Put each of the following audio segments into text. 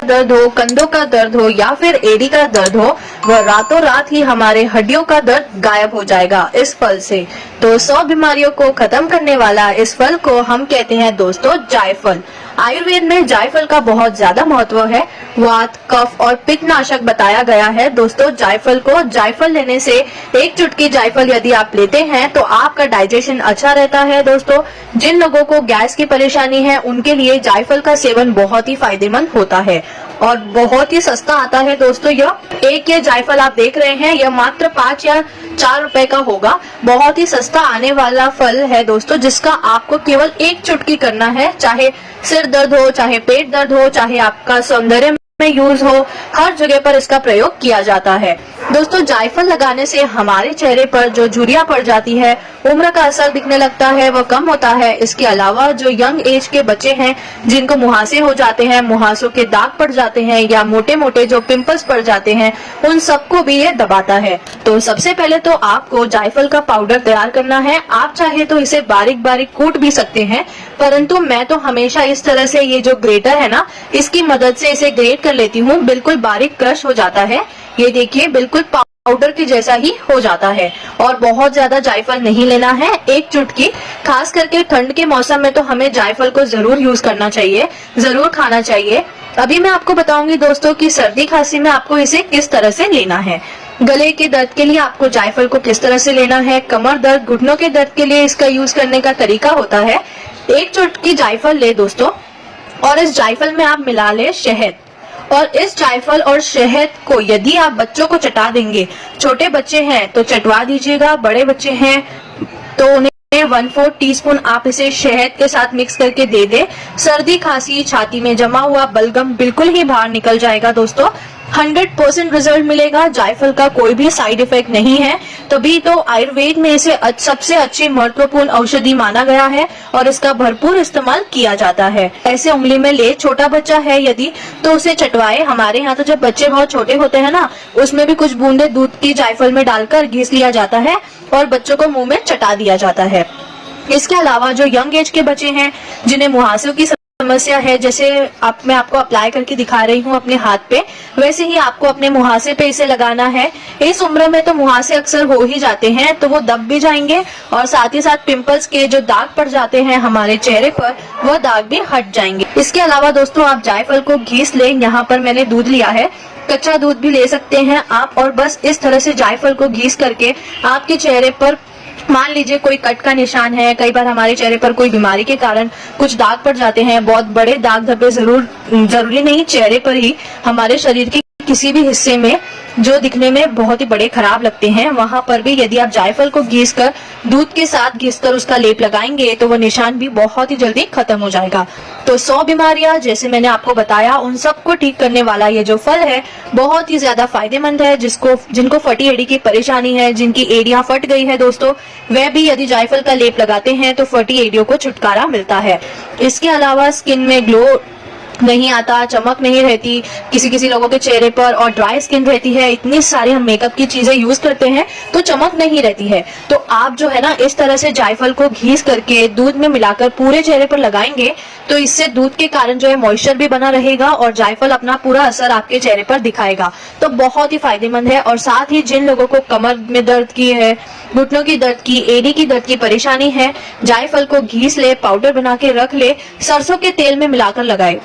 दर्द हो, कंधों का दर्द हो या फिर एड़ी का दर्द हो, वह रातों रात ही हमारे हड्डियों का दर्द गायब हो जाएगा इस फल से। तो 100 बीमारियों को खत्म करने वाला इस फल को हम कहते हैं दोस्तों जायफल। आयुर्वेद में जायफल का बहुत ज्यादा महत्व है। वात, कफ और पित्त नाशक बताया गया है दोस्तों जायफल को। जायफल लेने से, एक चुटकी जायफल यदि आप लेते हैं तो आपका डाइजेशन अच्छा रहता है दोस्तों। जिन लोगों को गैस की परेशानी है उनके लिए जायफल का सेवन बहुत ही फायदेमंद होता है और बहुत ही सस्ता आता है दोस्तों। ये जायफल आप देख रहे हैं, यह मात्र 5 या 4 रुपए का होगा। बहुत ही सस्ता आने वाला फल है दोस्तों, जिसका आपको केवल एक चुटकी करना है। चाहे सिर दर्द हो, चाहे पेट दर्द हो, चाहे आपका सौंदर्य में यूज हो, हर जगह पर इसका प्रयोग किया जाता है दोस्तों। जायफल लगाने से हमारे चेहरे पर जो झुर्रियां पड़ जाती है, उम्र का असर दिखने लगता है, वह कम होता है। इसके अलावा जो यंग एज के बच्चे हैं जिनको मुहासे हो जाते हैं, मुहासों के दाग पड़ जाते हैं या मोटे मोटे जो पिंपल्स पड़ जाते हैं, उन सबको भी ये दबाता है। तो सबसे पहले तो आपको जायफल का पाउडर तैयार करना है। आप चाहे तो इसे बारीक बारीक कूट भी सकते हैं, परंतु मैं तो हमेशा इस तरह से ये जो ग्रेटर है ना, इसकी मदद से इसे ग्रेट कर लेती हूँ। बिल्कुल बारीक क्रश हो जाता है। ये देखिए बिल्कुल पाउडर के जैसा ही हो जाता है। और बहुत ज्यादा जायफल नहीं लेना है, एक चुटकी। खास करके ठंड के मौसम में तो हमें जायफल को जरूर यूज करना चाहिए, जरूर खाना चाहिए। अभी मैं आपको बताऊंगी दोस्तों कि सर्दी खांसी में आपको इसे किस तरह से लेना है। गले के दर्द के लिए आपको जायफल को किस तरह से लेना है, कमर दर्द, घुटनों के दर्द के लिए इसका यूज करने का तरीका होता है। एक चुटकी जायफल ले दोस्तों और इस जायफल में आप मिला ले शहद। और इस जायफल और शहद को यदि आप बच्चों को चटा देंगे, छोटे बच्चे हैं तो चटवा दीजिएगा, बड़े बच्चे हैं तो उन्हें 1/4 टीस्पून आप इसे शहद के साथ मिक्स करके दे दे। सर्दी खांसी, छाती में जमा हुआ बलगम बिल्कुल ही बाहर निकल जाएगा दोस्तों। 100% रिजल्ट मिलेगा। जायफल का कोई भी साइड इफेक्ट नहीं है, तभी तो आयुर्वेद में इसे सबसे अच्छी महत्वपूर्ण औषधि माना गया है और इसका भरपूर इस्तेमाल किया जाता है। ऐसे उंगली में ले, छोटा बच्चा है यदि तो उसे चटवाए। हमारे यहाँ तो जब बच्चे बहुत छोटे होते हैं ना, उसमें भी कुछ बूंदे दूध की जायफल में डालकर घिस लिया जाता है और बच्चों को मुंह में चटा दिया जाता है। इसके अलावा जो यंग एज के बच्चे हैं जिन्हें मुहासों की समस्या है, जैसे मैं आपको अप्लाई करके दिखा रही हूँ अपने हाथ पे, वैसे ही आपको अपने मुहासे पे इसे लगाना है। इस उम्र में तो मुहासे अक्सर हो ही जाते हैं, तो वो दब भी जाएंगे और साथ ही साथ पिंपल्स के जो दाग पड़ जाते हैं हमारे चेहरे पर, वह दाग भी हट जाएंगे। इसके अलावा दोस्तों आप जायफल को घिस लें। यहाँ पर मैंने दूध लिया है, कच्चा दूध भी ले सकते हैं आप। और बस इस तरह से जायफल को घिस करके आपके चेहरे पर, मान लीजिए कोई कट का निशान है, कई बार हमारे चेहरे पर कोई बीमारी के कारण कुछ दाग पड़ जाते हैं, बहुत बड़े दाग धब्बे, जरूरी नहीं चेहरे पर ही, हमारे शरीर के किसी भी हिस्से में जो दिखने में बहुत ही बड़े खराब लगते हैं, वहां पर भी यदि आप जायफल को घिसकर दूध के साथ घिसकर उसका लेप लगाएंगे तो वह निशान भी बहुत ही जल्दी खत्म हो जाएगा। तो 100 बीमारियां जैसे मैंने आपको बताया, उन सबको ठीक करने वाला ये जो फल है बहुत ही ज्यादा फायदेमंद है। जिनको फटी एड़ी की परेशानी है, जिनकी एड़ियां फट गई है दोस्तों, वह भी यदि जायफल का लेप लगाते हैं तो फटी एड़ियों को छुटकारा मिलता है। इसके अलावा स्किन में ग्लो नहीं आता, चमक नहीं रहती किसी लोगों के चेहरे पर, और ड्राई स्किन रहती है, इतनी सारी हम मेकअप की चीजें यूज करते हैं तो चमक नहीं रहती है। तो आप जो है ना, इस तरह से जायफल को घिस करके दूध में मिलाकर पूरे चेहरे पर लगाएंगे तो इससे दूध के कारण जो है मॉइस्चर भी बना रहेगा और जायफल अपना पूरा असर आपके चेहरे पर दिखाएगा। तो बहुत ही फायदेमंद है। और साथ ही जिन लोगों को कमर में दर्द की है, घुटनों की दर्द की, एड़ी की दर्द की परेशानी है, जायफल को घिस ले, पाउडर बना के रख ले, सरसों के तेल में मिलाकर लगाए,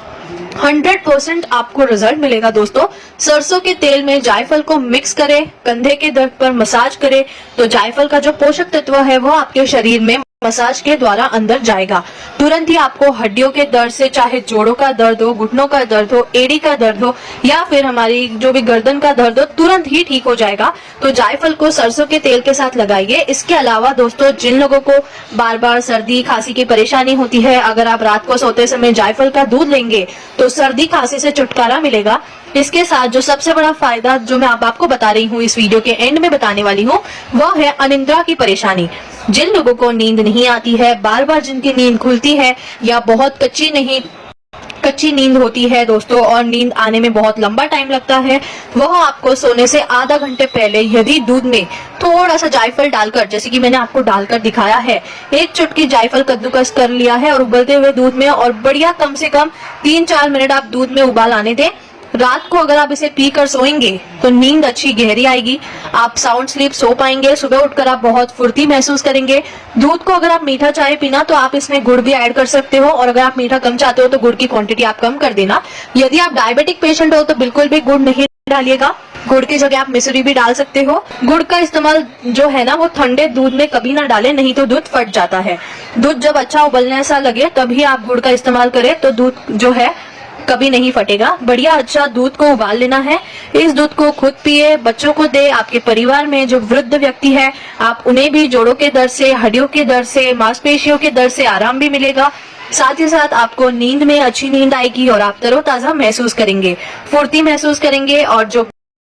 100% आपको रिजल्ट मिलेगा दोस्तों। सरसों के तेल में जायफल को मिक्स करें, कंधे के दर्द पर मसाज करें तो जायफल का जो पोषक तत्व है वो आपके शरीर में मसाज के द्वारा अंदर जाएगा। तुरंत ही आपको हड्डियों के दर्द से, चाहे जोड़ों का दर्द हो, घुटनों का दर्द हो, एड़ी का दर्द हो या फिर हमारी जो भी गर्दन का दर्द हो, तुरंत ही ठीक हो जाएगा। तो जायफल को सरसों के तेल के साथ लगाइए। इसके अलावा दोस्तों जिन लोगों को बार बार सर्दी खांसी की परेशानी होती है, अगर आप रात को सोते समय जायफल का दूध लेंगे तो सर्दी खांसी से छुटकारा मिलेगा। इसके साथ जो सबसे बड़ा फायदा जो मैं आपको बता रही हूँ, इस वीडियो के एंड में बताने वाली हूँ, वह है अनिद्रा की परेशानी। जिन लोगों को नींद नहीं आती है, बार बार जिनकी नींद खुलती है या बहुत कच्ची नींद होती है दोस्तों, और नींद आने में बहुत लंबा टाइम लगता है, वह आपको सोने से आधा घंटे पहले यदि दूध में थोड़ा सा जायफल डालकर, जैसे कि मैंने आपको डालकर दिखाया है, एक चुटकी जायफल कद्दूकस कर लिया है और उबलते हुए दूध में, और बढ़िया कम से कम 3-4 मिनट आप दूध में उबाल आने दें। रात को अगर आप इसे पीकर सोएंगे तो नींद अच्छी गहरी आएगी, आप साउंड स्लीप सो पाएंगे, सुबह उठकर आप बहुत फुर्ती महसूस करेंगे। दूध को अगर आप मीठा चाहे पीना तो आप इसमें गुड़ भी ऐड कर सकते हो, और अगर आप मीठा कम चाहते हो तो गुड़ की क्वांटिटी आप कम कर देना। यदि आप डायबिटिक पेशेंट हो तो बिल्कुल भी गुड़ नहीं डालिएगा, गुड़ की जगह आप मिश्री भी डाल सकते हो। गुड़ का इस्तेमाल जो है ना वो ठंडे दूध में कभी ना डालें, नहीं तो दूध फट जाता है। दूध जब अच्छा उबलने सा लगे तभी आप गुड़ का इस्तेमाल करें, तो दूध जो है कभी नहीं फटेगा। बढ़िया अच्छा दूध को उबाल लेना है। इस दूध को खुद पिए, बच्चों को दे, आपके परिवार में जो वृद्ध व्यक्ति है आप उन्हें भी जोड़ों के दर्द से, हड्डियों के दर्द से, मांसपेशियों के दर्द से आराम भी मिलेगा। साथ ही साथ आपको नींद में अच्छी नींद आएगी और आप तरोताजा महसूस करेंगे, फुर्ती महसूस करेंगे, और जो